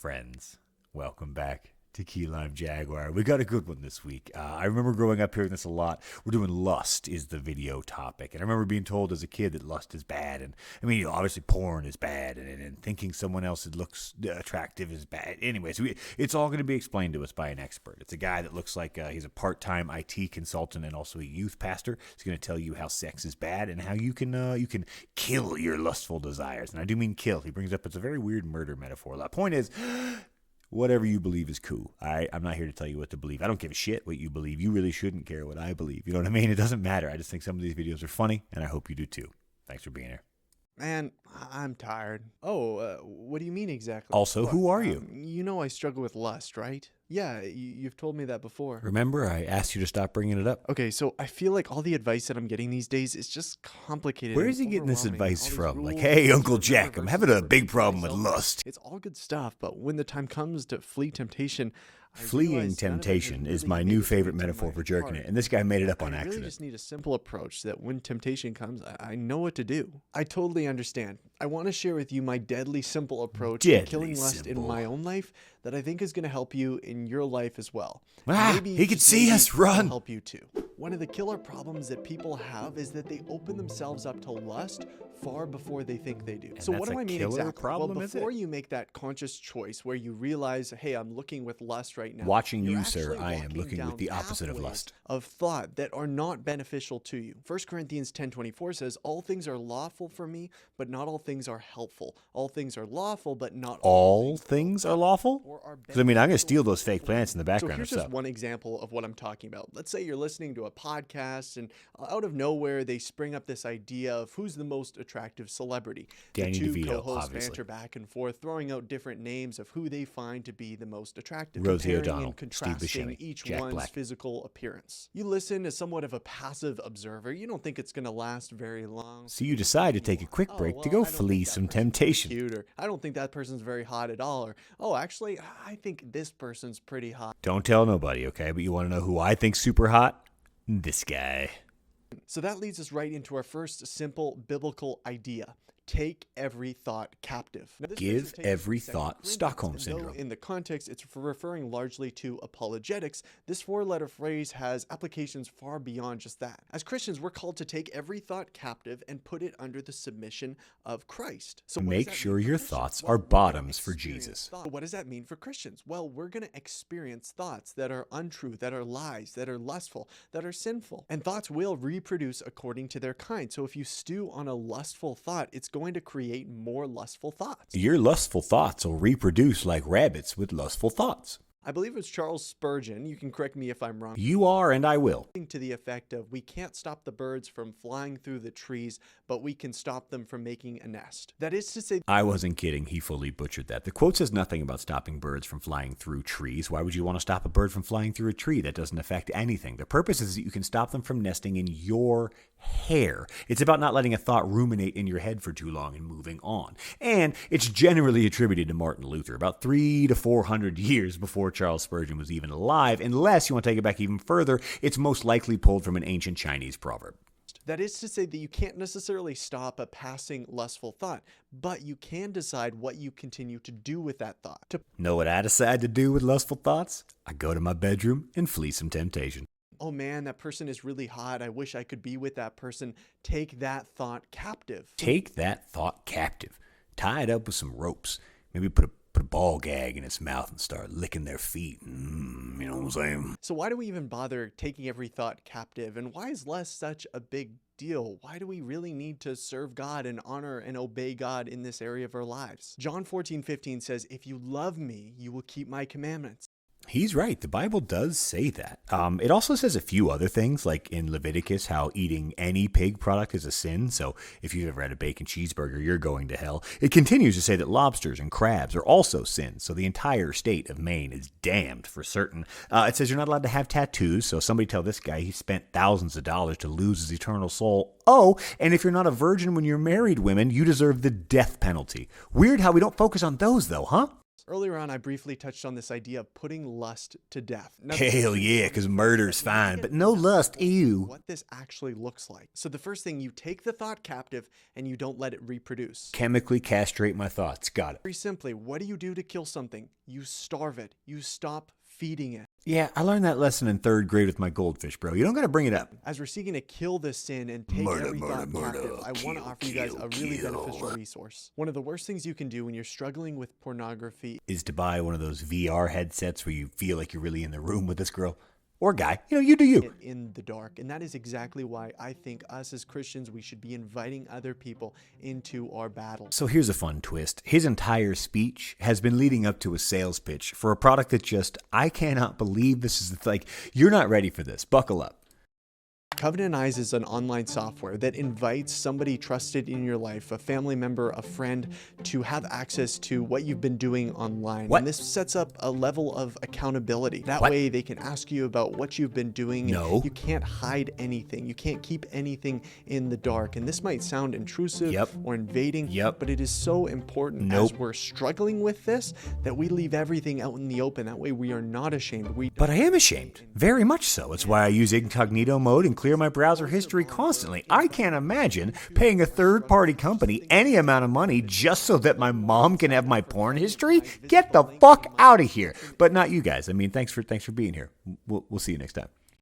friends. Welcome back to Key Lime Jaguar. We got a good one this week. I remember growing up hearing this a lot. We're doing lust is the video topic. And I remember being told as a kid that lust is bad. And I mean, obviously porn is bad. And thinking someone else that looks attractive is bad. Anyways, it's all going to be explained to us by an expert. It's a guy that looks like he's a part-time IT consultant and also a youth pastor. He's going to tell you how sex is bad and how you can kill your lustful desires. And I do mean kill. He brings up, it's a very weird murder metaphor. The point is, whatever you believe is cool. I'm not here to tell you what to believe. I don't give a shit what you believe. You really shouldn't care what I believe. You know what I mean? It doesn't matter. I just think some of these videos are funny, and I hope you do too. Thanks for being here. Man, I'm tired. Oh, what do you mean exactly? Also, who are you? You know I struggle with lust, right? Yeah, you've told me that before. Remember, I asked you to stop bringing it up. Okay, so I feel like all the advice that I'm getting these days is just complicated. Where is he getting this advice from? Like, hey, Uncle Jack, I'm having a big problem with lust. It's all good stuff, but when the time comes to flee temptation, Fleeing temptation is my new favorite metaphor for jerking it, and this guy made it up on I really accident. just need a simple approach that when temptation comes, I know what to do. I totally understand. I want to share with you my deadly simple approach to killing lust in my own life that I think is going to help you in your life as well. He could see us, run! Help you too. One of the killer problems that people have is that they open themselves up to lust far before they think they do. And So that's what do a I mean killer exactly? problem, Well, is it? before you make that conscious choice where you realize, hey, I'm looking with lust right now. Watching you're you, sir, actually I am walking looking down with the opposite of pathways lust. of thought that are not beneficial to you. 1 Corinthians 10:24 says, all things are lawful for me, but not all things are helpful. All things are lawful, but not All things are lawful? Because, I mean, I'm going to steal those fake plants in the So background here's or just so. one example of what I'm talking about. Let's say you're listening to a podcast and out of nowhere they spring up this idea of who's the most attractive celebrity. Danny the two DeVito, co-hosts obviously. banter back and forth, throwing out different names of who they find to be the most attractive, Rosie comparing O'Donnell, and Steve contrasting Buscemi, each Jack one's Black. physical appearance. You listen as somewhat of a passive observer. You don't think it's going to last very long. So you decide to take a quick break to go flee some temptation. Cute, or I don't think that person's very hot at all. Or, oh, actually, I think this person's pretty hot. Don't tell nobody, okay? But you want to know who I think's super hot? This guy. So that leads us right into our first simple biblical idea. Take every thought captive. Now, this Give verse is taken every from 2 thought Corinthians, Stockholm and though syndrome. in the context, it's referring largely to apologetics. This four-letter phrase has applications far beyond just that. As Christians, we're called to take every thought captive and put it under the submission of Christ. So what does Make that sure mean for your Christians? thoughts Well, are we're gonna bottoms for experience Jesus. thought. What does that mean for Christians? Well, we're going to experience thoughts that are untrue, that are lies, that are lustful, that are sinful. And thoughts will reproduce according to their kind. So if you stew on a lustful thought, it's going to create more lustful thoughts. Your lustful thoughts will reproduce like rabbits with lustful thoughts. I believe it's Charles Spurgeon, you can correct me if I'm wrong, You are, and I will. to the effect of, we can't stop the birds from flying through the trees, but we can stop them from making a nest. That is to say, I wasn't kidding. He fully butchered that. The quote says nothing about stopping birds from flying through trees. Why would you want to stop a bird from flying through a tree? That doesn't affect anything. The purpose is that you can stop them from nesting in your hair. It's about not letting a thought ruminate in your head for too long and moving on. And it's generally attributed to Martin Luther, about 300 to 400 years before Charles Spurgeon was even alive. Unless you want to take it back even further, it's most likely pulled from an ancient Chinese proverb. that is to say that you can't necessarily stop a passing lustful thought, but you can decide what you continue to do with that thought. Know what I decide to do with lustful thoughts? I go to my bedroom and flee some temptation. Oh man, that person is really hot. I wish I could be with that person. Take that thought captive. Take that thought captive. Tie it up with some ropes. Maybe put a ball gag in its mouth and start licking their feet. You know what I'm saying? So why do we even bother taking every thought captive? And why is lust such a big deal? Why do we really need to serve God and honor and obey God in this area of our lives? John 14:15 says, if you love me, you will keep my commandments. He's right. The Bible does say that. It also says a few other things, like in Leviticus, how eating any pig product is a sin. So if you've ever had a bacon cheeseburger, you're going to hell. It continues to say that lobsters and crabs are also sins. So the entire state of Maine is damned for certain. It says you're not allowed to have tattoos. So somebody tell this guy he spent thousands of dollars to lose his eternal soul. Oh, and if you're not a virgin when you're married, women, you deserve the death penalty. Weird how we don't focus on those, though, huh? Earlier on, I briefly touched on this idea of putting lust to death. Now, Hell yeah, because murder's fine, but no lust, ew. what this actually looks like. So the first thing, you take the thought captive and you don't let it reproduce. Chemically castrate my thoughts. Got it. Very simply, what do you do to kill something? You starve it. You stop feeding it. Yeah, I learned that lesson in 3rd grade with my goldfish, bro. You don't gotta bring it up. As we're seeking to kill this sin and take every thought captive, I want to offer you guys a really beneficial resource. One of the worst things you can do when you're struggling with pornography Is to buy one of those VR headsets where you feel like you're really in the room with this girl or guy. You know, you do you. in the dark. And that is exactly why I think us as Christians, we should be inviting other people into our battle. So here's a fun twist. His entire speech has been leading up to a sales pitch for a product that just, I cannot believe this is like, you're not ready for this. Buckle up. Covenant Eyes is an online software that invites somebody trusted in your life, a family member, a friend, to have access to what you've been doing online. What? And this sets up a level of accountability. That What? way they can ask you about what you've been doing. No. You can't hide anything. You can't keep anything in the dark. And this might sound intrusive Yep. or invading, Yep. but it is so important Nope. as we're struggling with this that we leave everything out in the open. That way we are not ashamed. But I am ashamed. Very much so. It's why I use incognito mode and clear my browser history constantly. I can't imagine paying a third-party company any amount of money just so that my mom can have my porn history. Get the fuck out of here. But not you guys. I mean, thanks for being here. We'll see you next time.